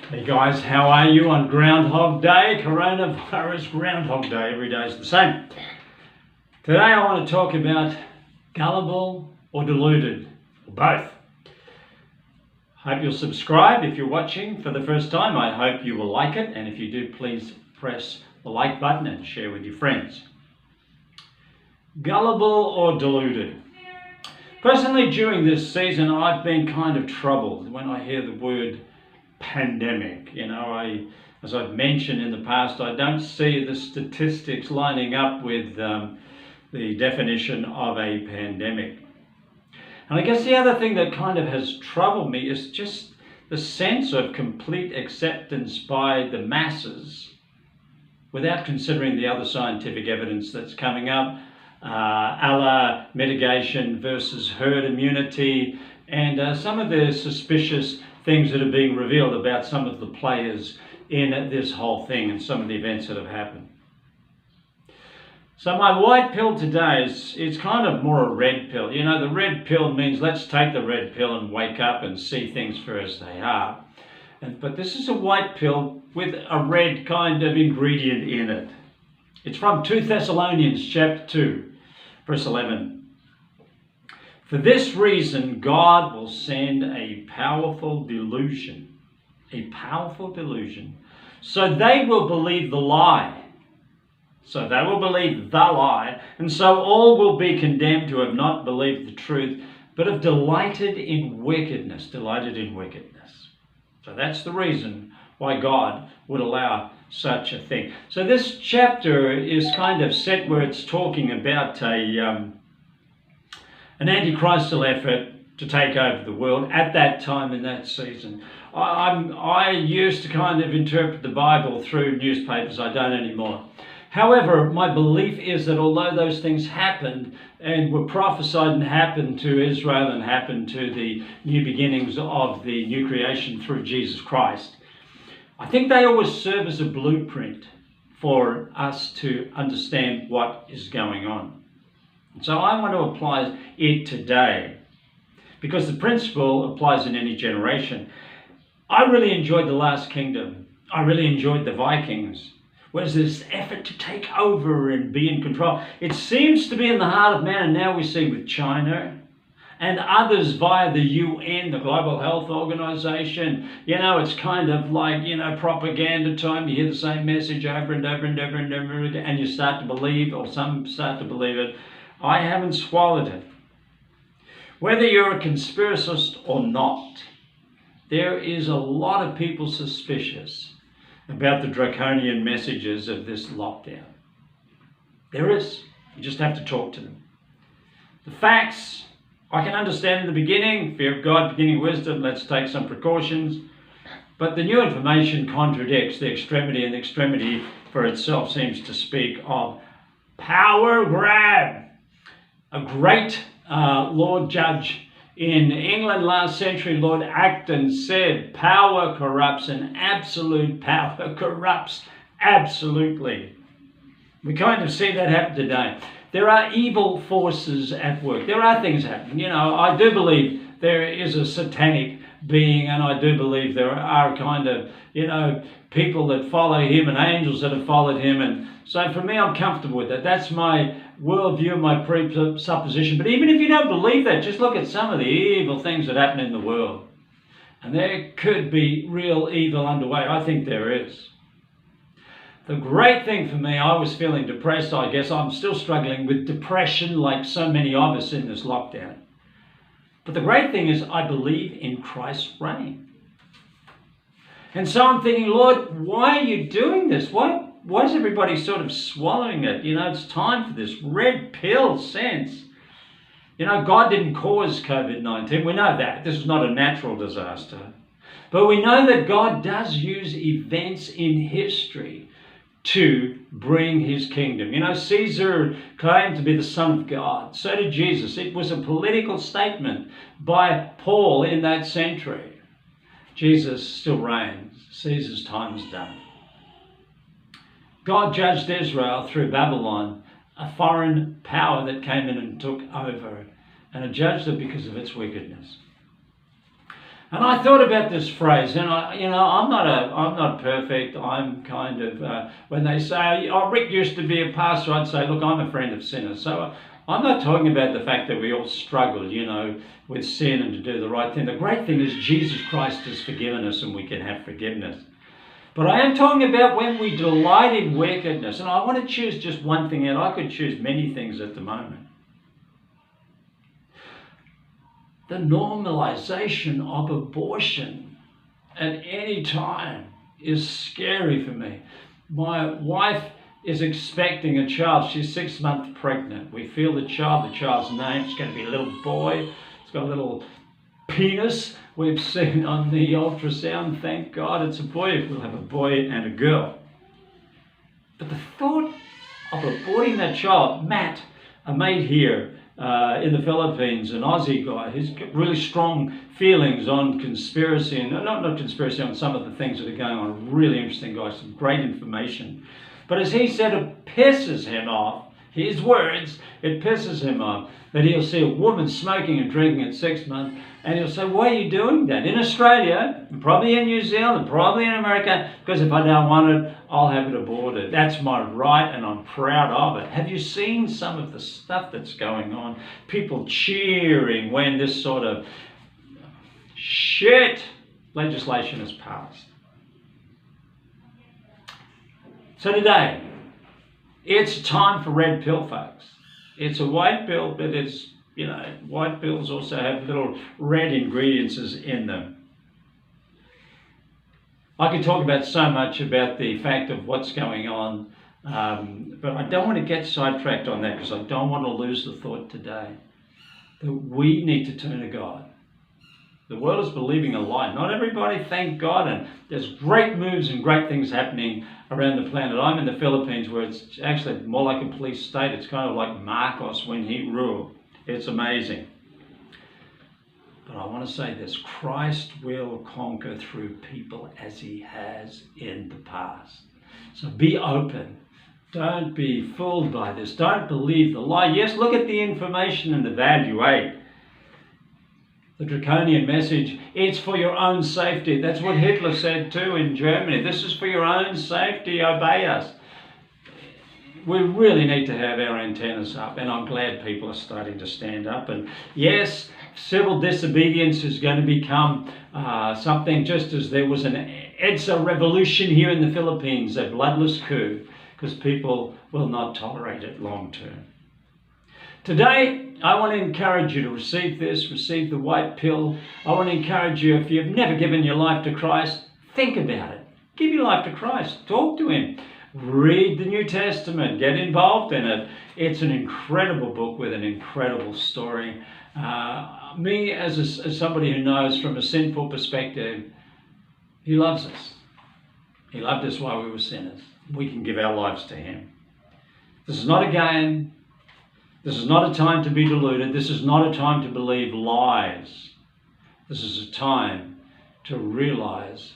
Hey guys, how are you on Groundhog Day? Coronavirus Groundhog Day, every day is the same. Today I want to talk about gullible or deluded, or both. Hope you'll subscribe if you're watching for the first time. I hope you will like it, and if you do, please press the like button and share with your friends. Gullible or deluded? Personally, during this season, I've been kind of troubled when I hear the word pandemic. As I've mentioned in the past, I don't see the statistics lining up with the definition of a pandemic. And I guess the other thing that kind of has troubled me is just the sense of complete acceptance by the masses without considering the other scientific evidence that's coming up, a la mitigation versus herd immunity, and some of the suspicious things that are being revealed about some of the players in this whole thing and some of the events that have happened. So my white pill today is kind of more a red pill. You know, the red pill means let's take the red pill and wake up and see things for as they are. But this is a white pill with a red kind of ingredient in it. It's from 2 Thessalonians chapter 2, verse 11. For this reason, God will send a powerful delusion, so they will believe the lie. And so all will be condemned who have not believed the truth, but have delighted in wickedness. So that's the reason why God would allow such a thing. So this chapter is kind of set where it's talking about an anti-Christal effort to take over the world at that time in that season. I used to kind of interpret the Bible through newspapers. I don't anymore. However, my belief is that although those things happened and were prophesied and happened to Israel and happened to the new beginnings of the new creation through Jesus Christ, I think they always serve as a blueprint for us to understand what is going on. So I want to apply it today because the principle applies in any generation. I really enjoyed The Last Kingdom. I really enjoyed the Vikings. Where's this effort to take over and be in control? It seems to be in the heart of man, and now we see with China and others via the UN, the Global Health Organization. You know, it's kind of like, propaganda time. You hear the same message over and over and over and over again, and you start to believe, or some start to believe it. I haven't swallowed it. Whether you're a conspiracist or not, there is a lot of people suspicious about the draconian messages of this lockdown. There is. You just have to talk to them. The facts, I can understand in the beginning, fear of God, beginning wisdom, let's take some precautions. But the new information contradicts the extremity, and the extremity for itself seems to speak of power grab. A great Lord Judge in England last century, Lord Acton, said, power corrupts and absolute power corrupts absolutely. We kind of see that happen today. There are evil forces at work. There are things happening. I do believe there is a satanic being, and I do believe there are kind of, people that follow him and angels that have followed him. And so for me, I'm comfortable with that. That's my worldview, my presupposition. But even if you don't believe that, just look at some of the evil things that happen in the world. And there could be real evil underway. I think there is. The great thing for me, I was feeling depressed. I guess I'm still struggling with depression like so many of us in this lockdown. But the great thing is I believe in Christ's reign. And so I'm thinking, Lord, why are you doing this? Why is everybody sort of swallowing it? It's time for this red pill sense. God didn't cause COVID-19. We know that. This is not a natural disaster. But we know that God does use events in history to bring his kingdom. Caesar claimed to be the Son of God. So did Jesus. It was a political statement by Paul in that century. Jesus still reigns. Caesar's time is done. God judged Israel through Babylon, a foreign power that came in and took over, and judged it because of its wickedness. And I thought about this phrase, and I'm not perfect. I'm kind of when they say, "Oh, Rick used to be a pastor," I'd say, "Look, I'm a friend of sinners." So I'm not talking about the fact that we all struggle, with sin and to do the right thing. The great thing is Jesus Christ has forgiven us, and we can have forgiveness. But I am talking about when we delight in wickedness, and I want to choose just one thing, and I could choose many things at the moment. The normalization of abortion at any time is scary for me. My wife is expecting a child. She's 6 months pregnant. We feel the child's name is going to be a little boy. It's got a little penis. We've seen on the ultrasound, thank God it's a boy. We'll have a boy and a girl. But the thought of aborting that child, Matt, a mate here, in the Philippines, an Aussie guy. He's got really strong feelings on conspiracy, and not conspiracy, on some of the things that are going on. Really interesting guy, some great information. But as he said, it pisses him off, his words, it pisses him off that he'll see a woman smoking and drinking at 6 months, and he'll say, "Why are you doing that? In Australia, probably in New Zealand, probably in America, because if I don't want it, I'll have it aborted. That's my right, and I'm proud of it." Have you seen some of the stuff that's going on? People cheering when this sort of shit legislation is passed. So today, it's time for red pill, folks. It's a white pill, but it's, white pills also have little red ingredients in them. I could talk about so much about the fact of what's going on, but I don't want to get sidetracked on that because I don't want to lose the thought today that we need to turn to God. The world is believing a lie. Not everybody, thank God, and there's great moves and great things happening around the planet. I'm in the Philippines where it's actually more like a police state. It's kind of like Marcos when he ruled. It's amazing. But I want to say this, Christ will conquer through people as he has in the past. So be open. Don't be fooled by this. Don't believe the lie. Yes, look at the information and evaluate. The draconian message, it's for your own safety. That's what Hitler said too in Germany. This is for your own safety, obey us. We really need to have our antennas up, and I'm glad people are starting to stand up. And yes, civil disobedience is going to become something, just as there was an EDSA revolution here in the Philippines, a bloodless coup, because people will not tolerate it long term. Today, I want to encourage you to receive this, receive the white pill. I want to encourage you, if you've never given your life to Christ, think about it. Give your life to Christ. Talk to him. Read the New Testament. Get involved in it. It's an incredible book with an incredible story. Me, as somebody who knows from a sinful perspective, he loves us. He loved us while we were sinners. We can give our lives to him. This is not a game. This is not a time to be deluded. This is not a time to believe lies. This is a time to realize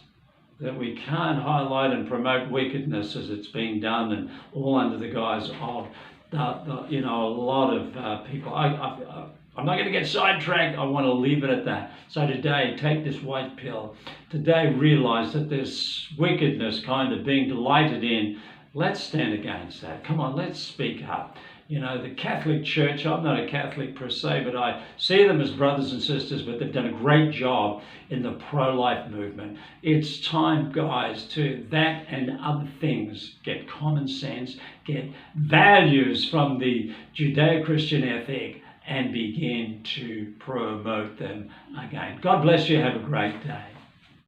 that we can't highlight and promote wickedness as it's being done, and all under the guise of a lot of people. I'm not going to get sidetracked. I want to leave it at that. So today, take this white pill. Today, realize that there's wickedness kind of being delighted in. Let's stand against that. Come on, let's speak up. The Catholic Church, I'm not a Catholic per se, but I see them as brothers and sisters, but they've done a great job in the pro-life movement. It's time, guys, to that and other things, get common sense, get values from the Judeo-Christian ethic, and begin to promote them again. God bless you. Have a great day.